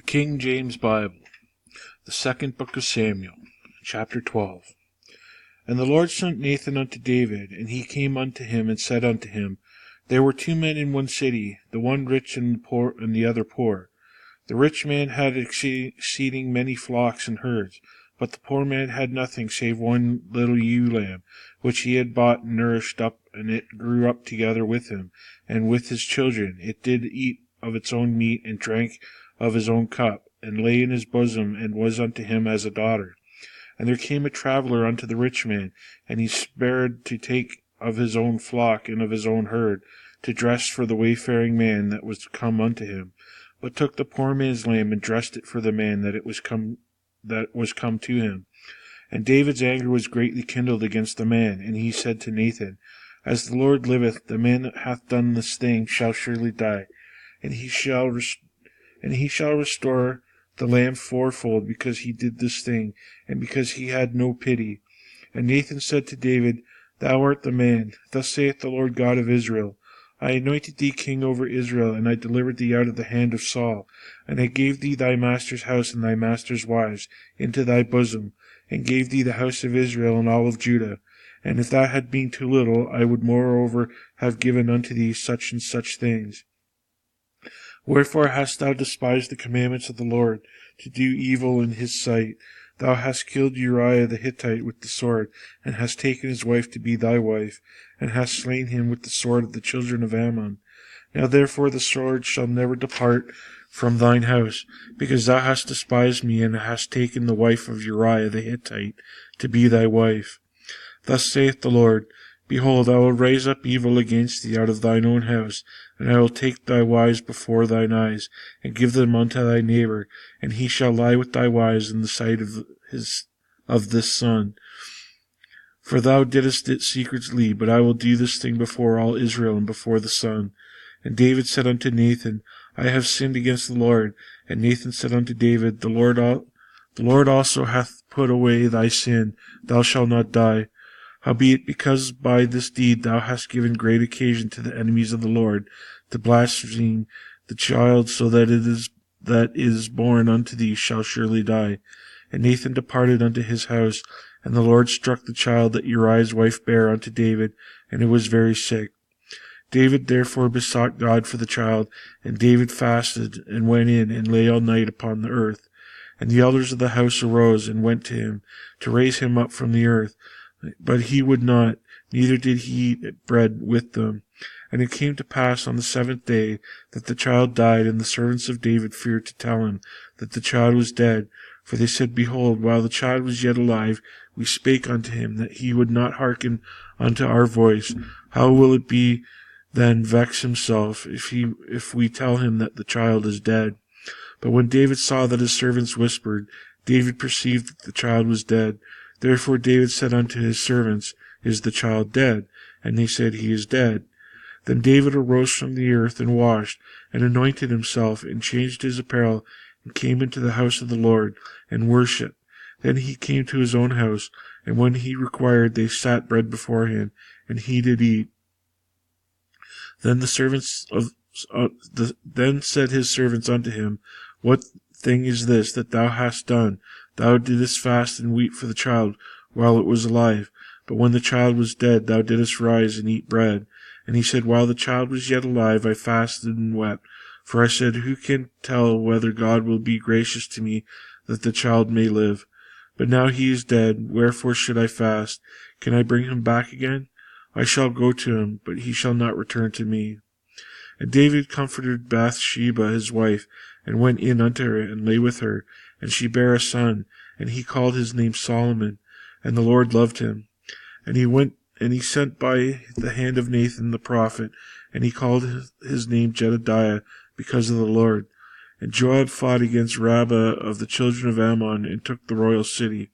King James Bible, the second book of Samuel, chapter 12. And the Lord sent Nathan unto David, and he came unto him, and said unto him, There were 2 men in one city, the one rich and the other poor. The rich man had exceeding many flocks and herds, but the poor man had nothing save one little ewe lamb, which he had bought and nourished up, and it grew up together with him, and with his children. It did eat of its own meat, and drank of his own cup, and lay in his bosom, and was unto him as a daughter. And there came a traveller unto the rich man, and he spared to take of his own flock and of his own herd, to dress for the wayfaring man that was come unto him, but took the poor man's lamb, and dressed it for the man that was come to him. And David's anger was greatly kindled against the man, and he said to Nathan, As the Lord liveth, the man that hath done this thing shall surely die, and he shall restore the lamb fourfold, because he did this thing, and because he had no pity. And Nathan said to David, Thou art the man. Thus saith the Lord God of Israel, I anointed thee king over Israel, and I delivered thee out of the hand of Saul, and I gave thee thy master's house and thy master's wives into thy bosom, and gave thee the house of Israel and all of Judah. And if that had been too little, I would moreover have given unto thee such and such things. Wherefore hast thou despised the commandments of the Lord, to do evil in his sight? Thou hast killed Uriah the Hittite with the sword, and hast taken his wife to be thy wife, and hast slain him with the sword of the children of Ammon. Now therefore the sword shall never depart from thine house, because thou hast despised me, and hast taken the wife of Uriah the Hittite to be thy wife. Thus saith the Lord, Behold, I will raise up evil against thee out of thine own house, and I will take thy wives before thine eyes, and give them unto thy neighbor, and he shall lie with thy wives in the sight of this son. For thou didst it secretly, but I will do this thing before all Israel and before the sun. And David said unto Nathan, I have sinned against the Lord. And Nathan said unto David, The Lord also hath put away thy sin, thou shalt not die. Howbeit, because by this deed thou hast given great occasion to the enemies of the Lord to blaspheme the child, so that is born unto thee shall surely die. And Nathan departed unto his house, and the Lord struck the child that Uriah's wife bare unto David, and it was very sick. David therefore besought God for the child, and David fasted, and went in, and lay all night upon the earth. And the elders of the house arose, and went to him, to raise him up from the earth. But he would not, neither did he eat bread with them. And it came to pass on the 7th day that the child died, and the servants of David feared to tell him that the child was dead. For they said, Behold, while the child was yet alive, we spake unto him, that he would not hearken unto our voice. How will it be then vex himself, if we tell him that the child is dead? But when David saw that his servants whispered, David perceived that the child was dead. Therefore David said unto his servants, Is the child dead? And they said, He is dead. Then David arose from the earth, and washed, and anointed himself, and changed his apparel, and came into the house of the Lord, and worshipped. Then he came to his own house, and when he required, they set bread before him, and he did eat. Then then said his servants unto him, What thing is this that thou hast done? Thou didst fast and weep for the child while it was alive, but when the child was dead, thou didst rise and eat bread. And he said, While the child was yet alive, I fasted and wept. For I said, Who can tell whether God will be gracious to me, that the child may live? But now he is dead, wherefore should I fast? Can I bring him back again? I shall go to him, but he shall not return to me. And David comforted Bathsheba his wife, and went in unto her, and lay with her. And she bare a son, and he called his name Solomon. And the Lord loved him. And he sent by the hand of Nathan the prophet, and he called his name Jedediah, because of the Lord. And Joab fought against Rabbah of the children of Ammon, and took the royal city.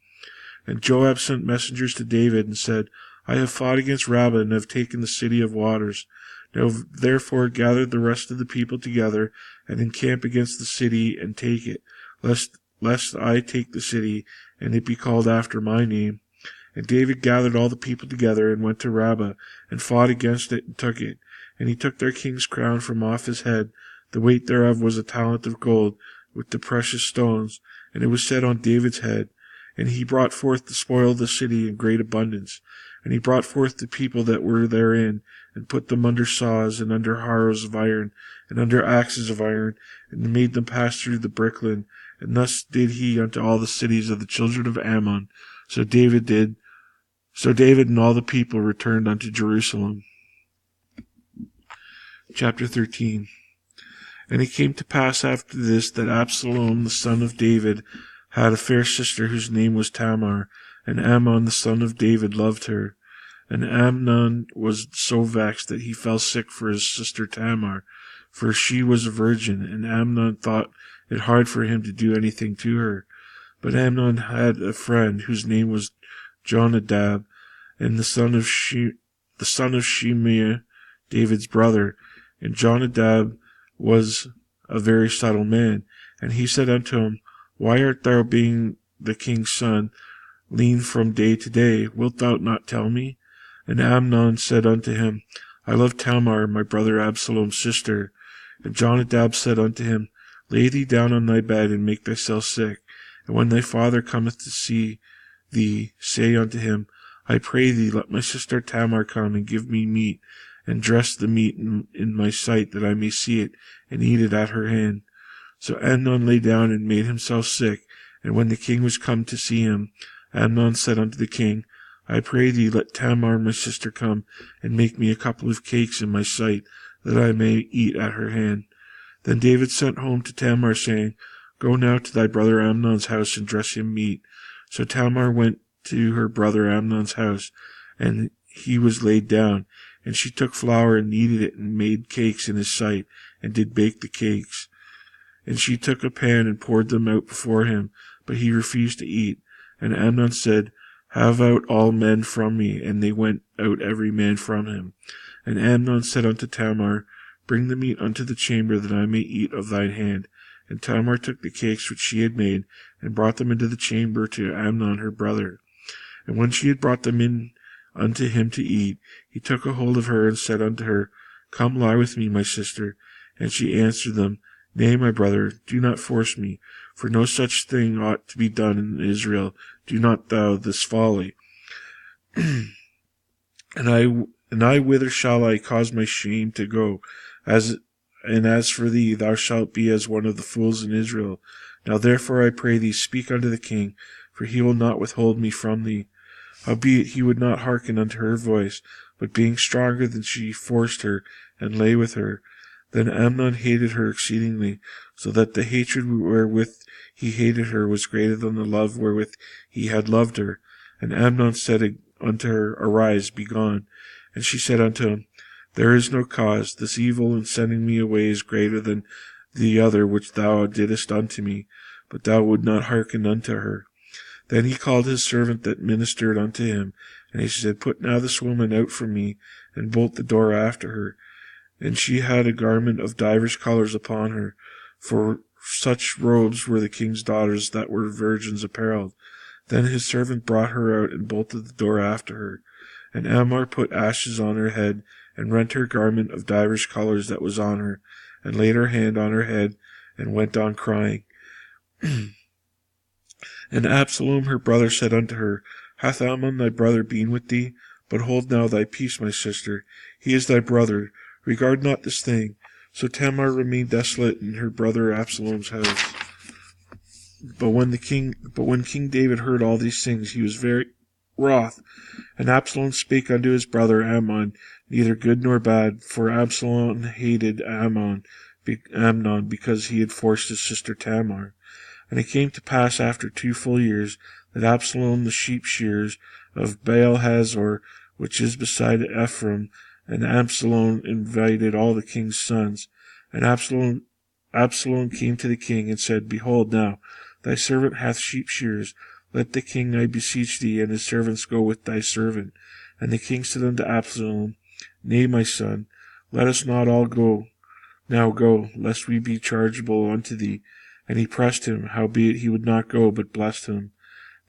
And Joab sent messengers to David, and said, I have fought against Rabbah, and have taken the city of waters. Now therefore gather the rest of the people together, and encamp against the city, and take it, lest I take the city, and it be called after my name. And David gathered all the people together, and went to Rabbah, and fought against it, and took it. And he took their king's crown from off his head. The weight thereof was a talent of gold, with the precious stones, and it was set on David's head. And he brought forth the spoil of the city in great abundance. And he brought forth the people that were therein, and put them under saws, and under harrows of iron, and under axes of iron, and made them pass through the brickland. And thus did he unto all the cities of the children of Ammon. So David and all the people returned unto Jerusalem. Chapter 13. And it came to pass after this that Absalom the son of David had a fair sister whose name was Tamar, and Amnon the son of David loved her. And Amnon was so vexed that he fell sick for his sister Tamar, for she was a virgin, and Amnon thought it hard for him to do anything to her. But Amnon had a friend whose name was Jonadab, and the son of Shimei, David's brother. And Jonadab was a very subtle man. And he said unto him, Why art thou, being the king's son, lean from day to day? Wilt thou not tell me? And Amnon said unto him, I love Tamar, my brother Absalom's sister. And Jonadab said unto him, Lay thee down on thy bed, and make thyself sick. And when thy father cometh to see thee, say unto him, I pray thee, let my sister Tamar come, and give me meat, and dress the meat in my sight, that I may see it, and eat it at her hand. So Amnon lay down, and made himself sick. And when the king was come to see him, Amnon said unto the king, I pray thee, let Tamar my sister come, and make me a couple of cakes in my sight, that I may eat at her hand. Then David sent home to Tamar, saying, Go now to thy brother Amnon's house, and dress him meat. So Tamar went to her brother Amnon's house, and he was laid down. And she took flour, and kneaded it, and made cakes in his sight, and did bake the cakes. And she took a pan, and poured them out before him, but he refused to eat. And Amnon said, Have out all men from me. And they went out every man from him. And Amnon said unto Tamar, Bring the meat unto the chamber, that I may eat of thine hand. And Tamar took the cakes which she had made, and brought them into the chamber to Amnon her brother. And when she had brought them in unto him to eat, he took a hold of her, and said unto her, Come lie with me, my sister. And she answered them, Nay, my brother, do not force me, for no such thing ought to be done in Israel. Do not thou this folly. And I whither shall I cause my shame to go? As for thee, thou shalt be as one of the fools in Israel. Now therefore I pray thee, speak unto the king, for he will not withhold me from thee. Howbeit he would not hearken unto her voice, but being stronger than she, forced her, and lay with her. Then Amnon hated her exceedingly, so that the hatred wherewith he hated her was greater than the love wherewith he had loved her. And Amnon said unto her, Arise, be gone. And she said unto him, There is no cause. This evil in sending me away is greater than the other which thou didst unto me. But thou would not hearken unto her. Then he called his servant that ministered unto him, and he said, Put now this woman out from me, and bolt the door after her. And she had a garment of divers colours upon her, for such robes were the king's daughters that were virgins apparelled. Then his servant brought her out, and bolted the door after her. And Amnon put ashes on her head, and rent her garment of divers colours that was on her, and laid her hand on her head, and went on crying. And Absalom her brother said unto her, Hath Amnon thy brother been with thee? But hold now thy peace, my sister. He is thy brother. Regard not this thing. So Tamar remained desolate in her brother Absalom's house. But when King David heard all these things, he was very wroth. And Absalom spake unto his brother Amnon, neither good nor bad, for Absalom hated Amnon, because he had forced his sister Tamar. And it came to pass after 2 full years, that Absalom the sheep shearers of Baal-hazor, which is beside Ephraim, and Absalom invited all the king's sons. And Absalom came to the king, and said, Behold now, thy servant hath sheep shearers. Let the king, I beseech thee, and his servants go with thy servant. And the king said unto Absalom, Nay, my son, let us not all go, lest we be chargeable unto thee. And he pressed him, howbeit he would not go, but blessed him.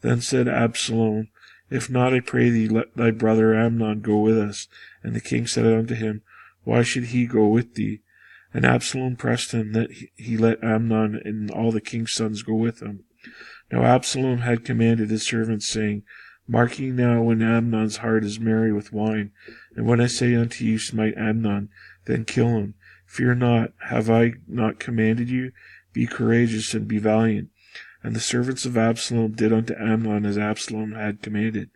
Then said Absalom, If not, I pray thee, let thy brother Amnon go with us. And the king said unto him, Why should he go with thee? And Absalom pressed him that he let Amnon and all the king's sons go with him. Now Absalom had commanded his servants, saying, Mark ye now when Amnon's heart is merry with wine, and when I say unto you, smite Amnon, then kill him. Fear not, have I not commanded you? Be courageous and be valiant. And the servants of Absalom did unto Amnon as Absalom had commanded.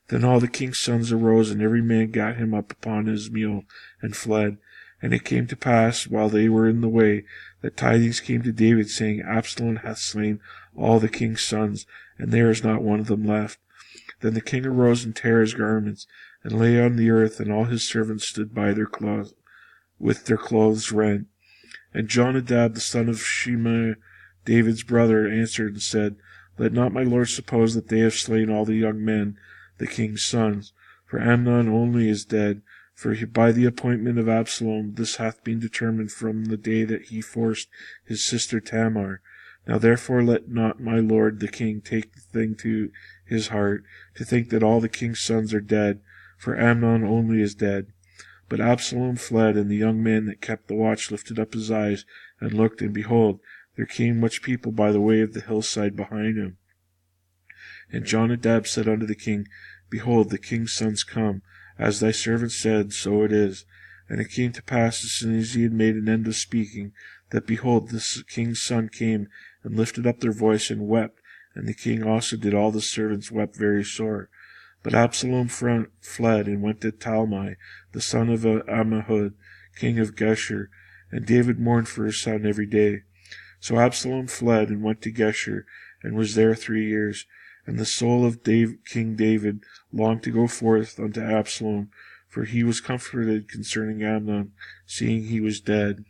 Then all the king's sons arose, and every man gat him up upon his mule, and fled. And it came to pass, while they were in the way, that tidings came to David, saying, Absalom hath slain all the king's sons, and there is not one of them left. Then the king arose and tare his garments, and lay on the earth, and all his servants stood by their clothes, with their clothes rent. And Jonadab the son of Shimei, David's brother, answered and said, Let not my lord suppose that they have slain all the young men, the king's sons, for Amnon only is dead. For by the appointment of Absalom this hath been determined from the day that he forced his sister Tamar. Now therefore let not my lord the king take the thing to his heart, to think that all the king's sons are dead, for Amnon only is dead. But Absalom fled, and the young man that kept the watch lifted up his eyes, and looked, and behold, there came much people by the way of the hillside behind him. And Jonadab said unto the king, Behold, the king's sons come. As thy servant said, so it is. And it came to pass, as soon as he had made an end of speaking, that, behold, this king's son came, and lifted up their voice, and wept. And the king also did all the servants wept very sore. But Absalom fled, and went to Talmai, the son of Ammihud, king of Geshur. And David mourned for his son every day. So Absalom fled, and went to Geshur, and was there 3 years. And the soul of King David longed to go forth unto Absalom, for he was comforted concerning Amnon, seeing he was dead.